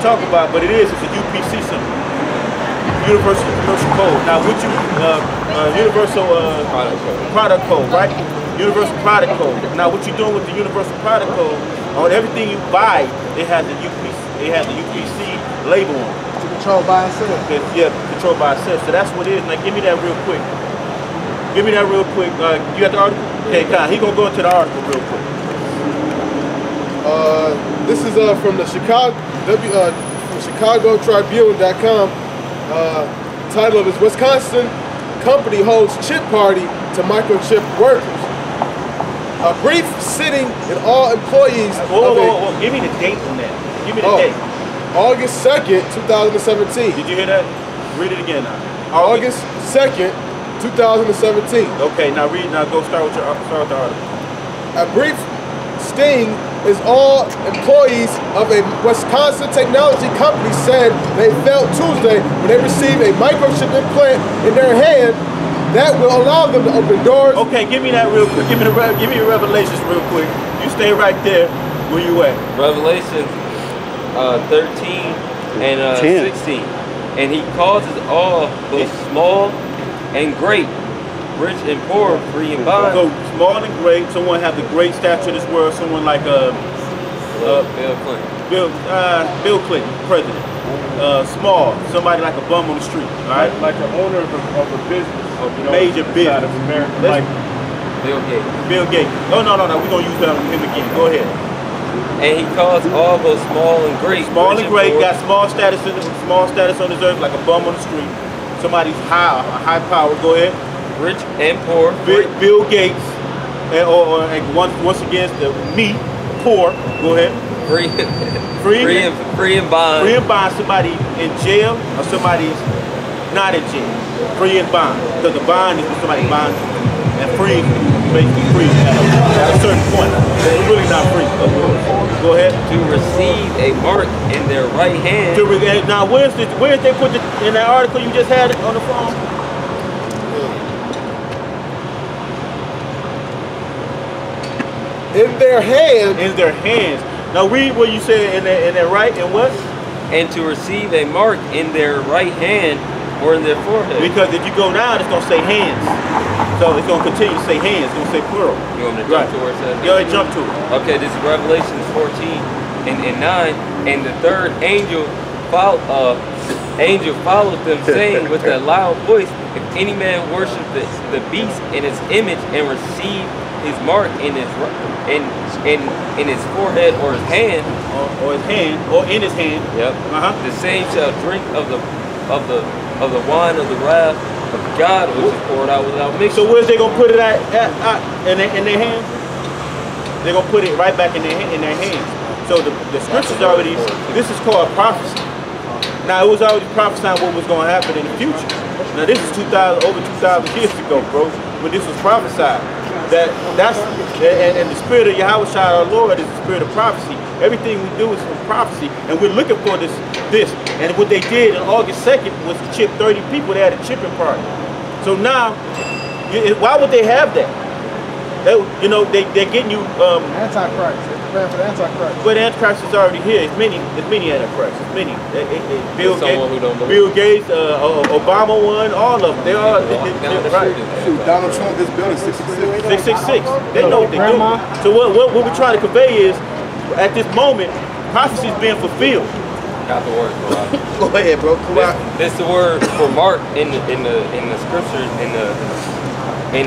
talk about, but it's a UPC symbol. Universal Commercial Code. Now, what you Universal Product Code, right? Universal Product Code. Now, what you're doing with the Universal Product Code, on everything you buy, it has the UPC label on it. To control buy and sell. Yeah, control buy and sell. So that's what it is. Now, give me that real quick. Give me that real quick. You got the article? Okay, he gonna go into the article real quick. This is from the ChicagoTribune.com. Title of it is Wisconsin Company Holds Chip Party to Microchip Workers. A brief sitting in all employees. Give me the date on that. Give me the date. August 2nd, 2017. Did you hear that? Read it again now. August 2nd, 2017. Okay, now read. Now go start with the article. A brief sting is all employees of a Wisconsin technology company said they felt Tuesday when they received a microchip implant in their hand that will allow them to open doors. Okay, give me that real quick. Give me your Revelations real quick. You stay right there. Where you at? Revelations 13 and 16. And he causes all, both small and great, rich and poor, free and bond. So small and great, someone have the great stature of this world, someone like Bill Clinton. Bill Clinton, president. Small, somebody like a bum on the street, all right? Like an owner of a business, major business. Of America, like Bill Gates. Bill Gates. Oh no, we're gonna use him again. Go ahead. And he calls all those small and great. Small and great, got small status on this earth, like a bum on the street. Somebody's high power. Go ahead. Rich and poor. Bill Gates, and once again, me, poor. Go ahead. Free and bond. Free and bond. Somebody in jail or somebody's not in jail. Free and bond. Because the bond is when somebody bonds you. And free is basically free at a certain point. It's really not free. Go ahead. To receive a mark in their right hand. Now, where's they put in that article you just had on the phone? In their hands. In their hands. Now read what you said in their right and what? And to receive a mark in their right hand or in their forehead. Because if you go down, it's going to say hands. So it's going to continue to say hands. It's going to say plural. You want me to jump to where it says? Go ahead, jump to it. Okay, this is Revelation 14 and 9. And the third angel followed them, saying with a loud voice, if any man worship the beast in its image and receive his mark in his forehead or his hand, or in his hand. Yep. The same shall drink of the wine of the wrath of God, which is poured out without mixture. So where's they gonna put it at in their hands? They're gonna put it right back in their hands. So the scriptures already. This is called prophecy. Now it was already prophesying what was gonna happen in the future. Now this is over 2,000 years ago, bro, when this was prophesied. That's the spirit of Yahweh our Lord is the spirit of prophecy. Everything we do is from prophecy, and we're looking for this. And what they did on August 2nd was to chip 30 people. They had a chipping party. So now, why would they have that? They're getting you Antichrist. They're for the Antichrist. But the Antichrist is already here. It's many Antichrists. It's many. Bill Gates, Obama one, all of them. They are right. Donald Trump is building 666. 666. They know what they're doing. So what we're trying to convey is, at this moment, prophecy is being fulfilled. Got the word. Go ahead, bro. Come on. This the word for mark in the scriptures in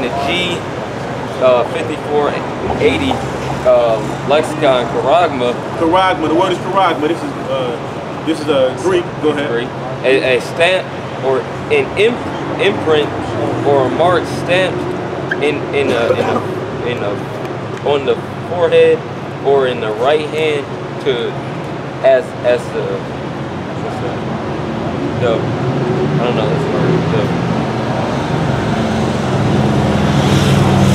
the G 5480 lexicon charagma. Charagma. The word is charagma. This is Greek. Go ahead. Greek. A stamp or an imprint or a mark stamped on the forehead or in the right hand as the I don't know this word.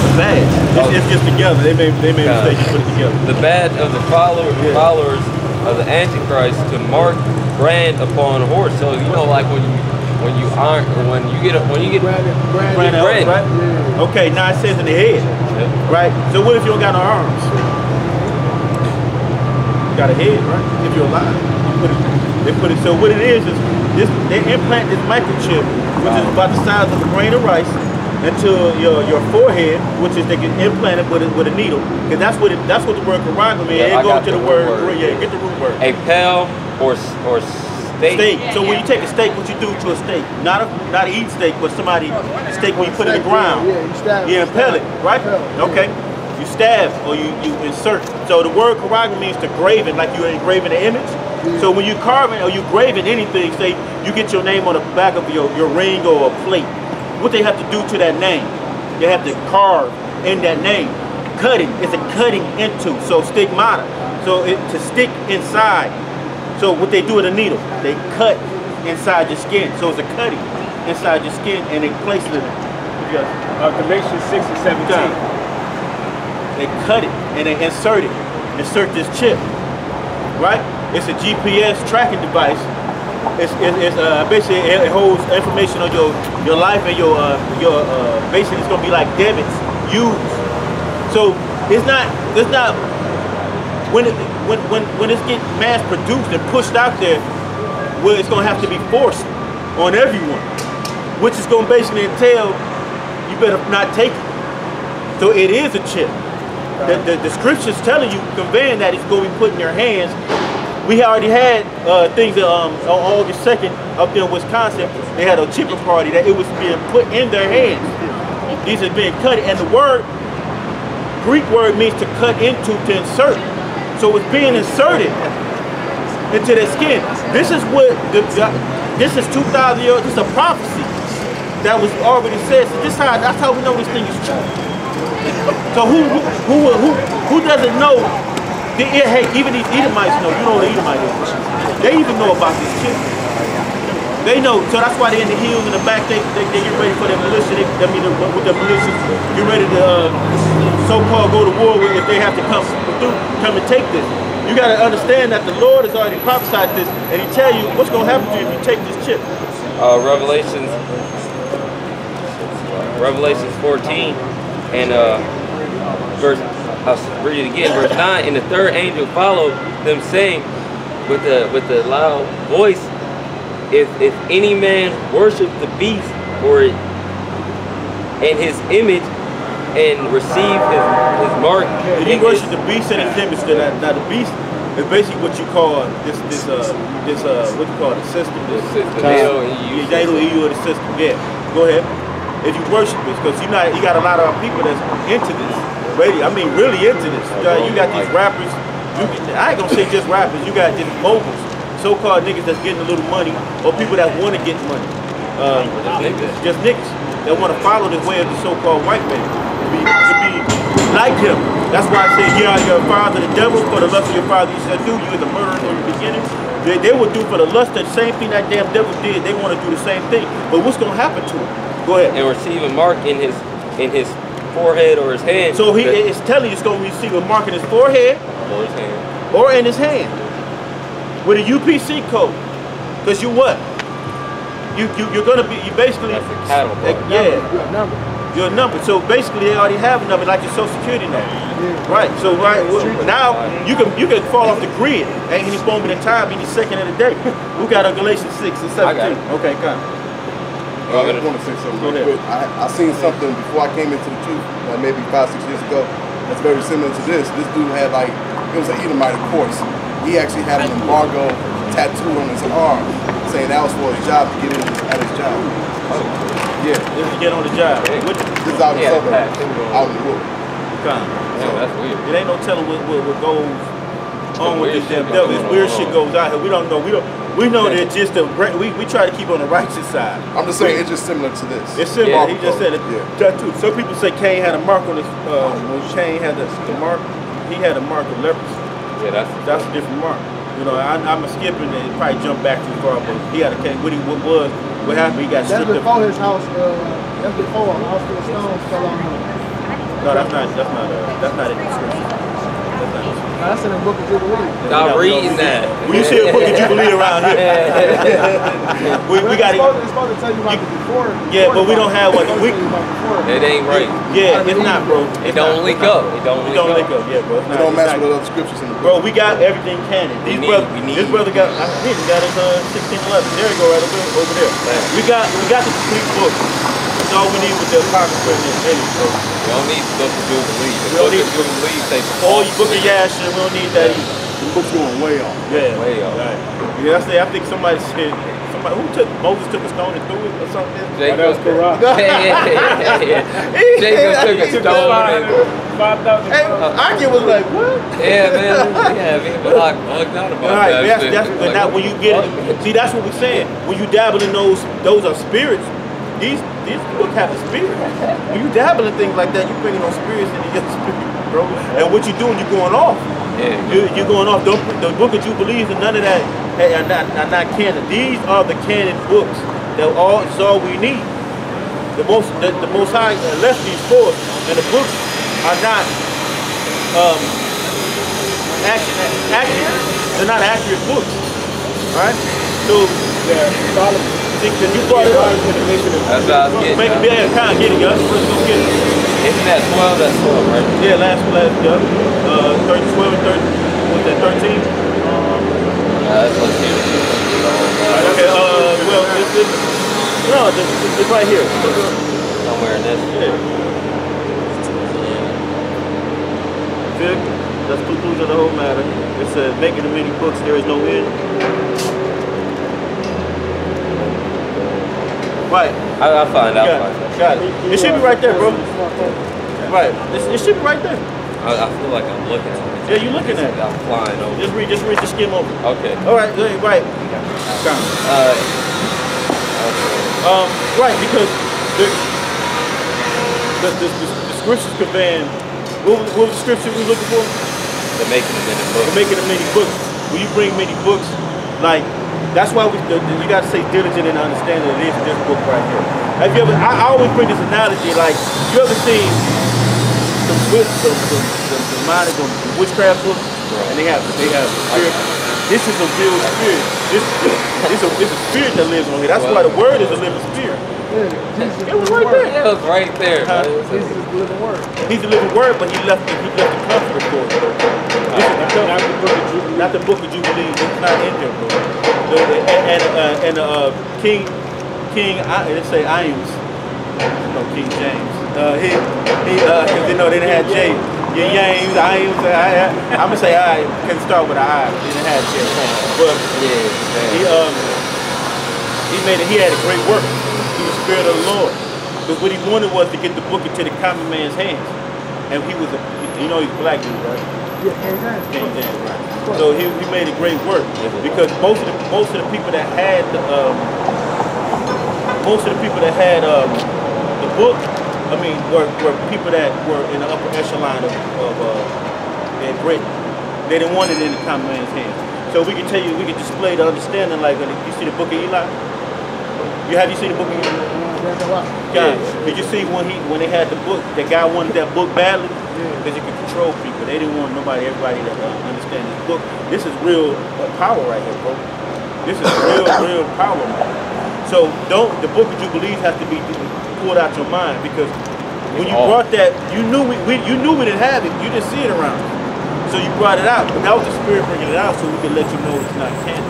The badge. It's just together. They made a mistake to put it together. The badge of the followers of the Antichrist to mark brand upon a horse. So like when you get branded, right? Yeah. Okay, now it says in the head, right? So what if you don't got no arms? You got a head, right? If you're alive, you put it. They put it. So what it is this. They implant this microchip, which is about the size of a grain of rice, into your forehead, which is they can implant it with a needle. Because that's what the word karagma means. Yeah, it goes to the word. Yeah, get the root word. A pale or steak. So when you take a steak, what you do to a steak? Not a eat steak, but a steak when you put it in the ground. Yeah, you stab. You impale it, right? Okay. You stab or you insert. So the word karagma means to graven, like you're engraving an image. So when you carving or you graving anything, say you get your name on the back of your ring or a plate. What they have to do to that name, they have to carve in that name. Cutting, it's a cutting into, so stigmata. So to stick inside. So what they do with a needle, they cut inside your skin. So it's a cutting inside your skin and they place it in it. Galatians 6 and 17. They cut it and they insert this chip, right? It's a GPS tracking device. It's basically it holds information on your life and your basically it's gonna be like debits used. So it's not when it's getting mass produced and pushed out there, well, it's gonna have to be forced on everyone, which is gonna basically entail you better not take it. So it is a chip. The scripture's telling you, conveying that it's going to be put in your hands. We already had things on August 2nd up there in Wisconsin. They had a chipping party that it was being put in their hands. These are being cut, and the Greek word means to cut into, to insert. So it's being inserted into their skin. This is what this is 2,000 years. This is a prophecy that was already said. So that's how we know this thing is true. So who doesn't know? Hey, even these Edomites know. You know what Edomite is. They even know about this shit. They know. So that's why they're in the hills in the back. They get ready for their militia. With their militias, get ready to so-called go to war with if they have to come and take this. You got to understand that the Lord has already prophesied this, and He tell you what's going to happen to you if you take this chip. Revelations 14 and I'll read it again, verse 9. And the third angel followed them, saying with a loud voice, if any man worship the beast or and his image and receive his mark. If you worship the beast and his image, now the beast is basically what you call this what you call the system. The system. Yeah. Go ahead. If you worship this, because you got a lot of people that's into this. I mean, really into this. You got these rappers. I ain't gonna say just rappers. You got these moguls, so-called niggas that's getting a little money, or people that want to get money. Just niggas that want to follow the way of the so-called white man to be like him. That's why I say, your father, the devil, for the lust of your father you shall do. You is a murderer from the beginning. They will do for the lust the same thing that damn devil did. They want to do the same thing. But what's gonna happen to him? Go ahead. And receive a mark in his forehead or his hand. So it's telling you it's going to receive a mark in his forehead or his hand. Or in his hand. With a UPC code. Because you what? You're going to be, you basically. That's a cattle bar. Yeah. You're a number. You're a number. So basically they already have a number like your social security number. Yeah. Right. So now you can fall off the grid. Ain't any moment in time, any second of the day. We got a Galatians 6 and 17. Okay, come. I just want to say something real quick. I seen something before I came into the truth, maybe 5-6 years ago, that's very similar to this. This dude had it was an Edomite, of course. He actually had an embargo tattooed on his arm, saying that was for his job to get in at his job. Yeah. This is to get on the job. This is out in the suburb, out in the wood. Come. Yeah, that's weird. It ain't no telling what goes on with this damn devil. This weird shit goes out here. We don't know. We know that just we try to keep on the righteous side. I'm just saying it's just similar to this. It's similar. Yeah. He just said it. Tattoo. Some people say Cain had a mark on his. When Cain had the mark, he had a mark of leprosy. Yeah, that's a different mark. You know, I'm skipping and probably jump back too far, but he had a Cain. What happened? He got stripped. That's before his house. That's before a house full of stones fell on him. No, that's not in the description. That's in the Book of Jubilee. Stop reading that. When you see a Book of Jubilee around here, we got it. It's supposed to tell you about the before. Yeah, but we don't have one. It ain't right. Yeah, it's not, bro. It don't link up. It don't link up. Yeah, bro. It don't match with other scriptures in the book. Bro, we got everything canon. This brother got, he got his 1611. There you go, right over there. We got the complete book. That's all we need with the Apocrypha and the Pennies, bro. We don't need the Book of Jubilee. The We don't Book need of Jubilee takes all you Book of Yashin, we don't need that either. The book's going way off. Yeah, Way off. Right. Yeah, I think somebody said, Moses took a stone and threw it or something. Jacob That was corrupt. Jacob took a stone and 5,000. Hey, Aki was like, what? yeah, man. Yeah, man. Bugged out about Right, that. but now when you get it, see, that's what we're saying. When you dabble in those are spirits. These books have a spirit. When you dabble in things like that, you're bringing those spirits into your spirit, bro. And what you're doing, you're going off. Yeah. You're going off. The Book of Jubilees and none of that are not canon. These are the canon books. It's all we need. The Most High left these for us, and the books are not accurate. They're not accurate books. All right. So because you brought it up. That's what I was getting. Yeah, kind of get it, guys. Let's go get it. Isn't that 12? That's 12, right? Yeah, last 12 and 30. What's that? 13. That's what's here. Okay. Well, it's right here. Somewhere in this. Yeah. Good. That's the conclusion of the whole matter. It says, making the many books, there is no end. Right. I'll find out. Got it. It should be right there, bro. Right. It should be right there. I feel like I'm looking at it. Yeah, you're looking at it. I'm flying over. Just read the skim over. Okay. All right. Right. Right, because the scriptures conveying. What was the scripture we looking for? The making of many books. The making of many books. When you bring many books, like. That's why you got to say diligent in understanding it is this book right here. Have you ever? I always bring this analogy. Like, you ever seen the witchcraft books? And they have spirit. This is a real spirit. This is a spirit that lives on here. That's why the word is a living spirit. It was right there. It was right there. Jesus is the living word. He's the living word, but he left the comforter for it. Not the Book of Jubilee. It's not in there, bro. And King, let's say Iams, no, King James. Because they didn't have J. James, Iams. I'm gonna say I can start with an I. They didn't have J. But he had a great work through the Spirit of the Lord. Because what he wanted was to get the book into the common man's hands, and he was he's a black dude, right? Yeah, King James, right? So he made a great work because most of the people that had the book, I mean, were people that were in the upper echelon of in Britain. They didn't want it in the common man's hands. So we can display the understanding, like when you see the Book of Eli. Have you seen the Book of Eli? Yeah. Did you see when they had the book? That guy wanted that book badly because he could control people. They didn't want everybody to understand this book. This is real power right here, bro. This is real power, man. So the Book of Jubilees has to be pulled out your mind because when you brought that, you knew we didn't have it. You didn't see it around. So you brought it out, but that was the Spirit bringing it out, so we could let you know it's not canon.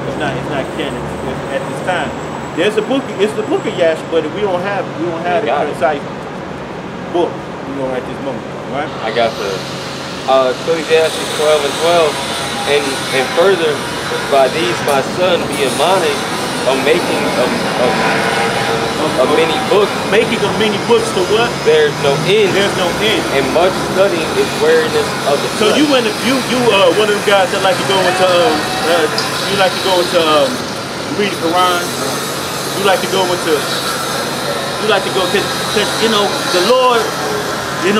It's not canon at this time. There's a book. It's the Book of Yash, but we don't have the precise book. At this moment, right? I got the Ecclesiastes 12 and 12, and further, by these my son be admonished of making of many books. Making of many books to what? There's no end. There's no end. And much studying is weariness of the So flesh. you one of them guys that like to go into read the Quran. You like to go because the Lord. You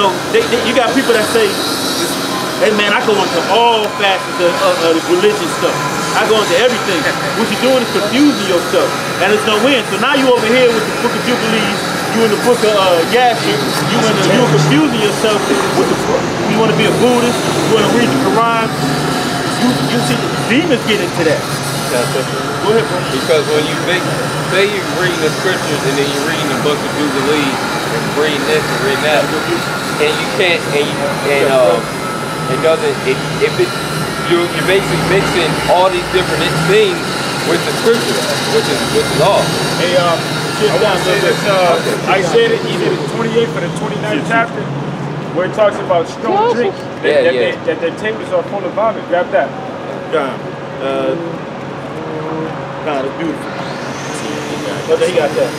got people that say, hey man, I go into all facets of religious stuff. I go into everything. What you're doing is confusing yourself. And it's no end. So now you over here with the Book of Jubilees, you you in the book of Yasher, you're confusing yourself with you want to be a Buddhist, you want to read the Quran, you see demons get into that. Go ahead, bro. Because when you say you're reading the scriptures and then you're reading the book of Jubilee and reading this and reading that, and you can't, it doesn't, you're basically mixing all these different things with the scriptures, which is all. Hey, I want to say this, Isaiah, either the 28th or the 29th chapter, where it talks about strong drink, that their tables are full of vomit. Grab that. God, it's beautiful. He got that.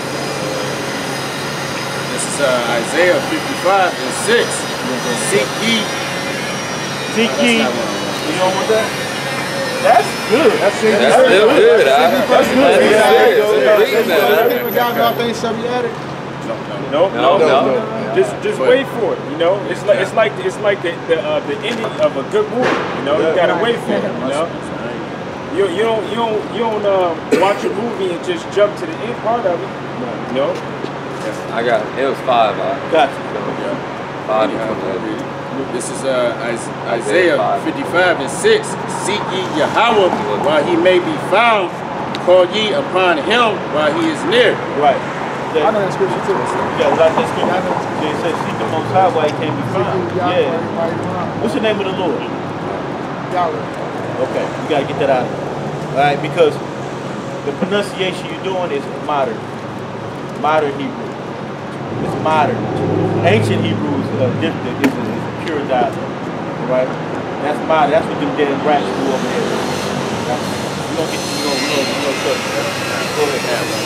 This is Isaiah 55 and 6. Seek ye. You don't want that? That's good. That's still good. That's People got nothing shall be added. No. Just wait for it. You know, it's like the ending of a good movie. You know, you gotta wait for it. You know, you don't watch a movie and just jump to the end part of it. You know. I got it. It was 5. Gotcha. 5. This is Isaiah 55 and 6. Seek ye Yahweh while he may be found. Call ye upon him while he is near. Right. I know that scripture too. Yeah, like that scripture. It says, seek the Most High while he can't be found. Yeah. What's the name of the Lord? Yahweh. Okay, you gotta get that out. All right, because the pronunciation you're doing is modern. Modern Hebrew. It's modern. Ancient Hebrew is different. It's a pure dialect. Right? That's modern. That's what them dead rats do over there. We're gonna get you. We're gonna touch that. Go ahead.